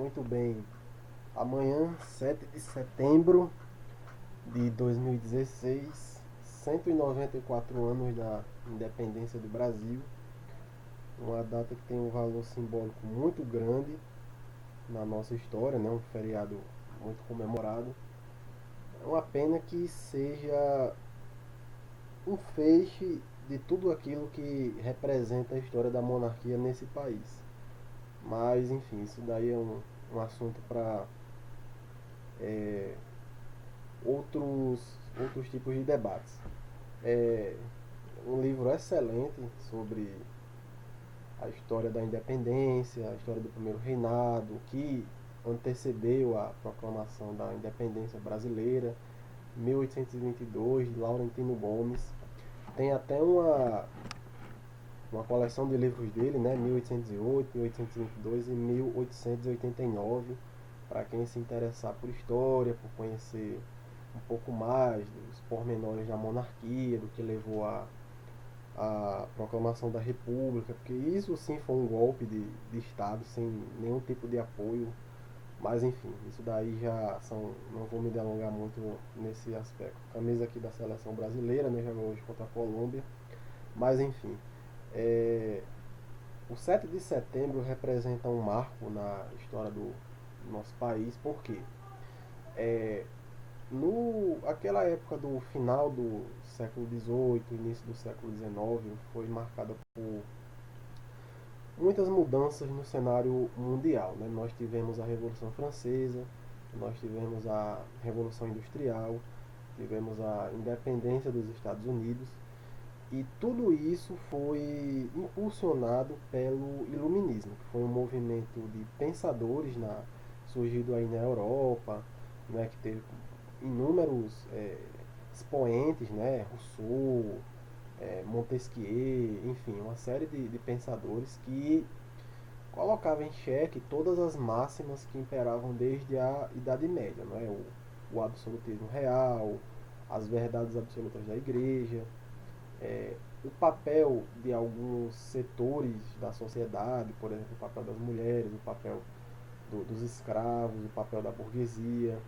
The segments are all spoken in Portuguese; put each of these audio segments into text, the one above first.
Muito bem. Amanhã, 7 de setembro de 2016, 194 anos da independência do Brasil. Uma data que tem um valor simbólico muito grande na nossa história, né? Um feriado muito comemorado. É uma pena que seja um feixe de tudo aquilo que representa a história da monarquia nesse país. Mas, enfim, isso daí é um assunto para é, outros, outros tipos de debates. É um livro excelente sobre a história da independência, a história do primeiro reinado, que antecedeu a proclamação da independência brasileira, 1822, de Laurentino Gomes. Tem até uma coleção de livros dele, né, 1808, 1822 e 1889, para quem se interessar por história, por conhecer um pouco mais dos pormenores da monarquia, do que levou a proclamação da República, porque isso sim foi um golpe de Estado sem nenhum tipo de apoio. Mas enfim, isso daí já são. Não vou me delongar muito nesse aspecto. Camisa aqui da seleção brasileira, né? Jogou hoje contra a Colômbia. Mas enfim, é, o 7 de setembro representa um marco na história do nosso país, porque é, no aquela época do final do século XVIII, início do século XIX, foi marcada por muitas mudanças no cenário mundial. Né? Nós tivemos a Revolução Francesa, nós tivemos a Revolução Industrial, tivemos a independência dos Estados Unidos, e tudo isso foi impulsionado pelo Iluminismo, que foi um movimento de pensadores surgido aí na Europa, né, que teve inúmeros expoentes, né, Rousseau, Montesquieu, enfim, uma série de pensadores que colocavam em xeque todas as máximas que imperavam desde a Idade Média, não é? O absolutismo real, as verdades absolutas da Igreja, o papel de alguns setores da sociedade, por exemplo, o papel das mulheres, o papel dos escravos, o papel da burguesia.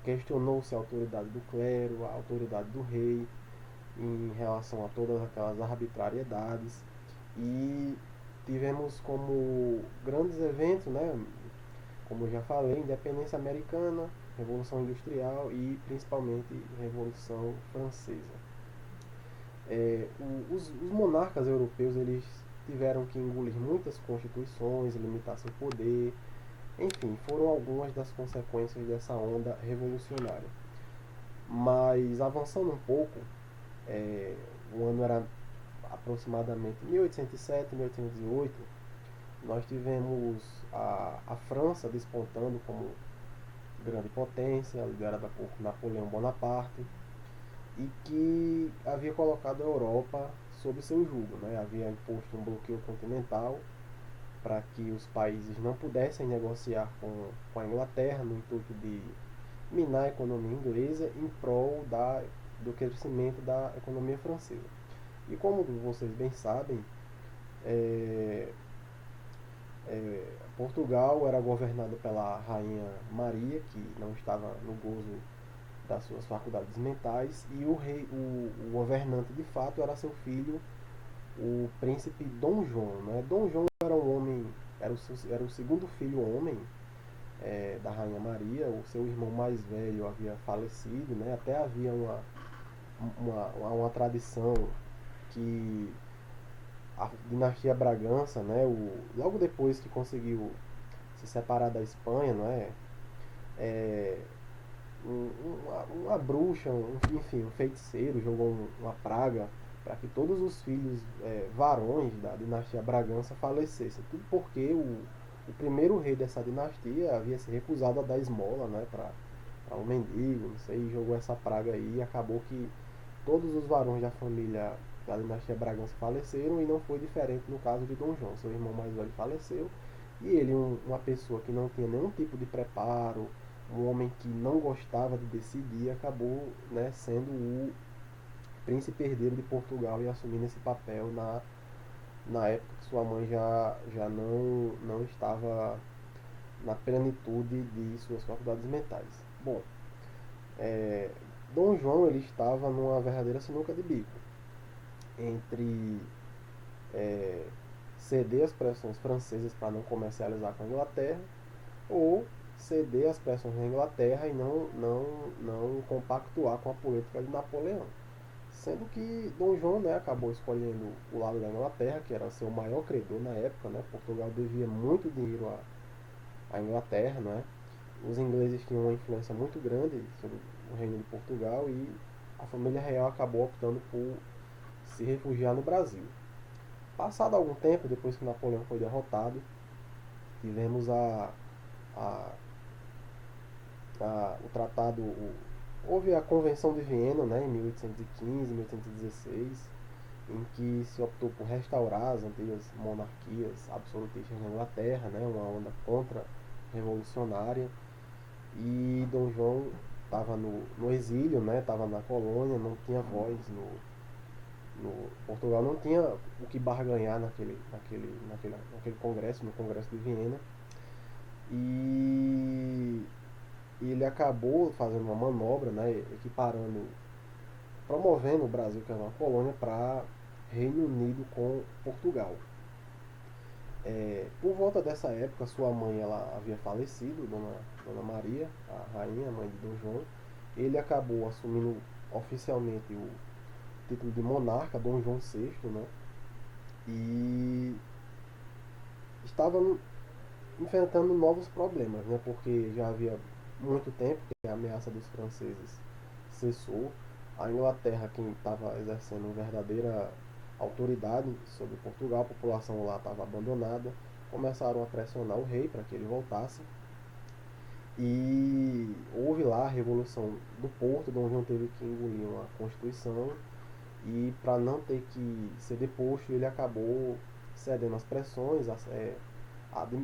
Questionou-se a autoridade do clero, a autoridade do rei em relação a todas aquelas arbitrariedades. E tivemos como grandes eventos, né, como eu já falei, independência americana, Revolução Industrial e principalmente Revolução Francesa. Os monarcas europeus eles tiveram que engolir muitas constituições, limitar seu poder, enfim, foram algumas das consequências dessa onda revolucionária. Mas avançando um pouco, é, o ano era aproximadamente 1807, 1808, nós tivemos a França despontando como grande potência, liderada por Napoleão Bonaparte, e que havia colocado a Europa sob seu jugo, né? Havia imposto um bloqueio continental para que os países não pudessem negociar com a Inglaterra no intuito de minar a economia inglesa em prol do crescimento da economia francesa. E como vocês bem sabem, é, Portugal era governado pela rainha Maria, que não estava no gozo das suas faculdades mentais, e o rei, o governante de fato era seu filho, o príncipe Dom João. Né? Dom João era um homem, era o segundo filho homem da rainha Maria. O seu irmão mais velho havia falecido, né? Até havia uma tradição que a dinastia Bragança, né, logo depois que conseguiu se separar da Espanha, não é? É, uma bruxa, enfim, um feiticeiro jogou uma praga para que todos os filhos varões da dinastia Bragança falecessem. Tudo porque o primeiro rei dessa dinastia havia se recusado a dar esmola, né, para um mendigo, não sei, e jogou essa praga aí e acabou que todos os varões da família da dinastia Bragança faleceram, e não foi diferente no caso de Dom João. Seu irmão mais velho faleceu e ele, uma pessoa que não tinha nenhum tipo de preparo, um homem que não gostava de decidir, acabou, né, sendo o príncipe herdeiro de Portugal e assumindo esse papel na época que sua mãe já não estava na plenitude de suas faculdades mentais. Bom, é, Dom João ele estava numa verdadeira sinuca de bico entre é, ceder às pressões francesas para não comercializar com a Inglaterra ou ceder às pressões da Inglaterra e não compactuar com a política de Napoleão. Sendo que Dom João, né, acabou escolhendo o lado da Inglaterra, que era seu maior credor na época. Né? Portugal devia muito dinheiro à Inglaterra. Né? Os ingleses tinham uma influência muito grande sobre o reino de Portugal e a família real acabou optando por se refugiar no Brasil. Passado algum tempo, depois que Napoleão foi derrotado, tivemos a, o tratado, houve a Convenção de Viena, né, em 1815, 1816, em que se optou por restaurar as antigas monarquias absolutistas na Inglaterra, né, uma onda contra-revolucionária, e Dom João estava no exílio, né, estava na colônia, não tinha voz no Portugal, não tinha o que barganhar naquele congresso, no Congresso de Viena, e ele acabou fazendo uma manobra, né, equiparando, promovendo o Brasil, que era uma colônia, para Reino Unido com Portugal. Por volta dessa época, sua mãe ela havia falecido, Dona Maria, a rainha, a mãe de Dom João. Ele acabou assumindo oficialmente o título de monarca, Dom João VI, né? E estava enfrentando novos problemas, né? Porque já havia muito tempo que a ameaça dos franceses cessou. A Inglaterra, quem estava exercendo verdadeira autoridade sobre Portugal, a população lá estava abandonada, começaram a pressionar o rei para que ele voltasse. E houve lá a Revolução do Porto, Dom João teve que engolir uma constituição e para não ter que ser deposto, ele acabou cedendo às pressões,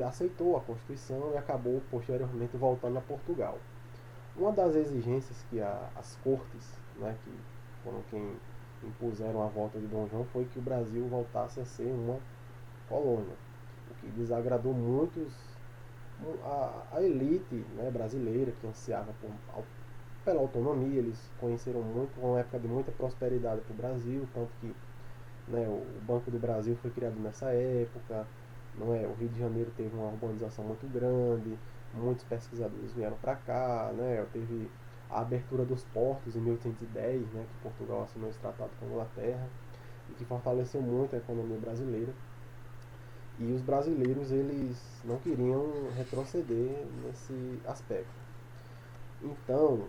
aceitou a Constituição e acabou posteriormente voltando a Portugal. Uma das exigências que as cortes, né, que foram quem impuseram a volta de Dom João, foi que o Brasil voltasse a ser uma colônia, o que desagradou muitos a elite, né, brasileira que ansiava pela autonomia. Eles conheceram muito uma época de muita prosperidade para o Brasil, tanto que, né, o Banco do Brasil foi criado nessa época. Não é? O Rio de Janeiro teve uma urbanização muito grande, muitos pesquisadores vieram para cá, né? Teve a abertura dos portos em 1810, né, que Portugal assinou esse tratado com a Inglaterra e que fortaleceu muito a economia brasileira. E os brasileiros eles não queriam retroceder nesse aspecto. Então,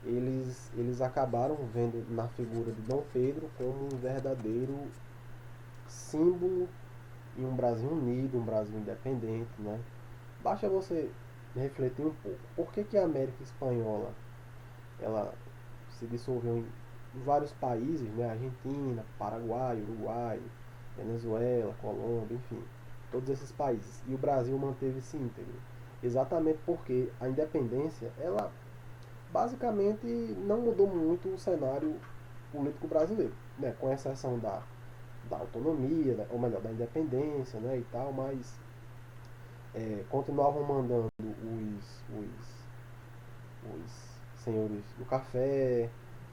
eles acabaram vendo na figura de Dom Pedro como um verdadeiro símbolo em um Brasil unido, um Brasil independente, né? Basta você refletir um pouco. Por que a América Espanhola ela se dissolveu em vários países, né? Argentina, Paraguai, Uruguai, Venezuela, Colômbia, enfim, todos esses países. E o Brasil manteve-se íntegro. Exatamente porque a independência, ela basicamente não mudou muito o cenário político brasileiro, né? Com exceção da autonomia, né? Ou melhor, da independência, né? E tal, mas continuavam mandando os senhores do café,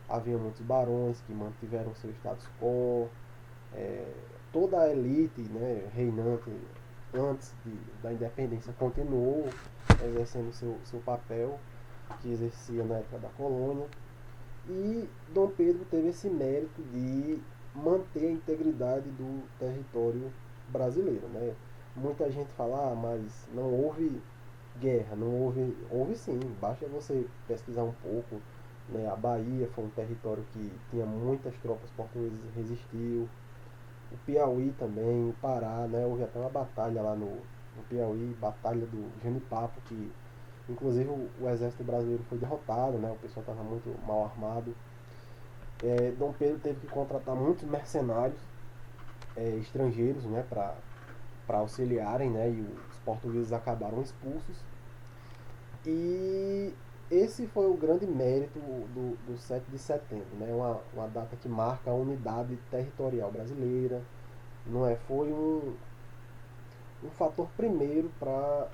havia muitos barões que mantiveram seu status quo, é, toda a elite, né, reinante antes da independência continuou exercendo seu papel que exercia na época da colônia, e Dom Pedro teve esse mérito de manter a integridade do território brasileiro. Né? Muita gente fala, mas não houve guerra, não houve sim, basta você pesquisar um pouco. Né? A Bahia foi um território que tinha muitas tropas portuguesas, resistiu. O Piauí também, o Pará, né? Houve até uma batalha lá no Piauí, batalha do Genipapo, que inclusive o exército brasileiro foi derrotado, né? O pessoal estava muito mal armado. Dom Pedro teve que contratar muitos mercenários estrangeiros, né? Para auxiliarem, né? E os portugueses acabaram expulsos. E esse foi o grande mérito do 7 de setembro, né? Uma data que marca a unidade territorial brasileira, não é? Foi um fator primeiro para a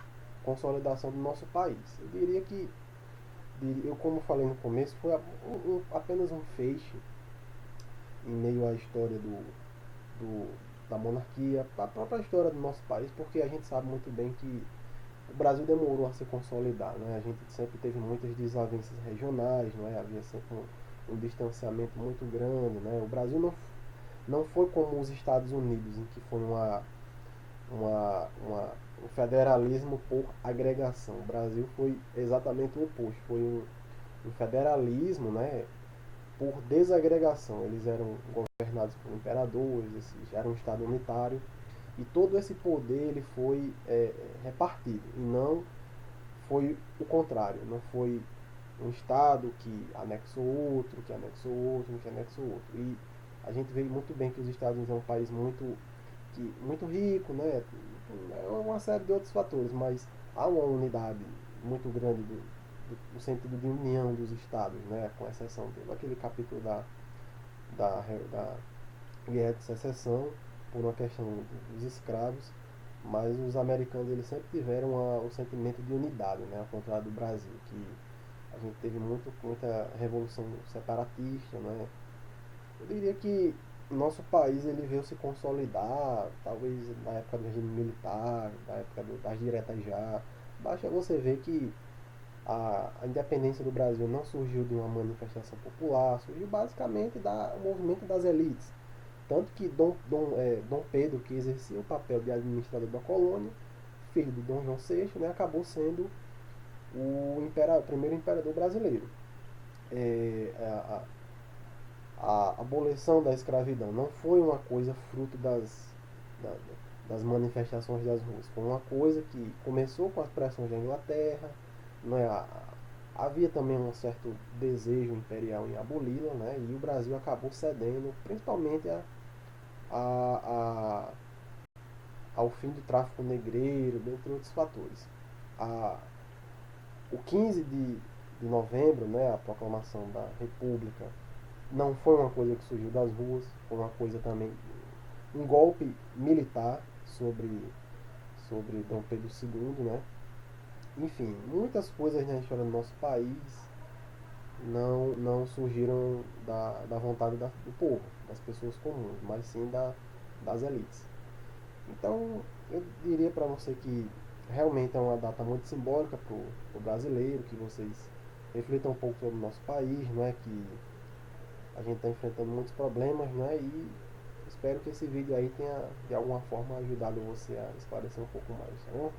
consolidação do nosso país. Eu diria que, eu como falei no começo, foi apenas um feixe em meio à história da monarquia, a própria história do nosso país, porque a gente sabe muito bem que o Brasil demorou a se consolidar, né? A gente sempre teve muitas desavenças regionais, não é? Havia sempre um distanciamento muito grande, né? O Brasil não foi como os Estados Unidos, em que foi um federalismo por agregação. O Brasil foi exatamente o oposto, foi um federalismo, né? Por desagregação. Eles eram governados por imperadores, era um estado unitário, e todo esse poder ele foi repartido, e não foi o contrário, não foi um estado que anexou outro, que anexou outro, que anexou outro. E a gente vê muito bem que os Estados Unidos é um país muito rico, né? É uma série de outros fatores, mas há uma unidade muito grande no sentido de união dos estados, né? Com exceção daquele capítulo da guerra de secessão, por uma questão dos escravos, mas os americanos eles sempre tiveram o sentimento de unidade, né? Ao contrário do Brasil, que a gente teve muita revolução separatista, né? Eu diria que nosso país ele veio se consolidar, talvez na época do regime militar, na época das diretas já. Basta você ver que a independência do Brasil não surgiu de uma manifestação popular, surgiu basicamente do movimento das elites. Tanto que Dom Pedro, que exercia o papel de administrador da colônia, filho de Dom João VI, né, acabou sendo o primeiro imperador brasileiro. É, a abolição da escravidão não foi uma coisa fruto da- das manifestações das ruas, foi uma coisa que começou com as pressões da Inglaterra, não é? Havia também um certo desejo imperial em aboli-la, né? E o Brasil acabou cedendo, principalmente a, ao fim do tráfico negreiro, dentre outros fatores. A, o 15 de novembro, né, a proclamação da República, não foi uma coisa que surgiu das ruas, foi uma coisa também, um golpe militar sobre Dom Pedro II, né? Enfim, muitas coisas na história do nosso país não surgiram da vontade do povo, das pessoas comuns, mas sim das elites. Então, eu diria para você que realmente é uma data muito simbólica para o brasileiro, que vocês reflitam um pouco sobre o nosso país, não é? Que a gente está enfrentando muitos problemas, né? E espero que esse vídeo aí tenha de alguma forma ajudado você a esclarecer um pouco mais, tá bom?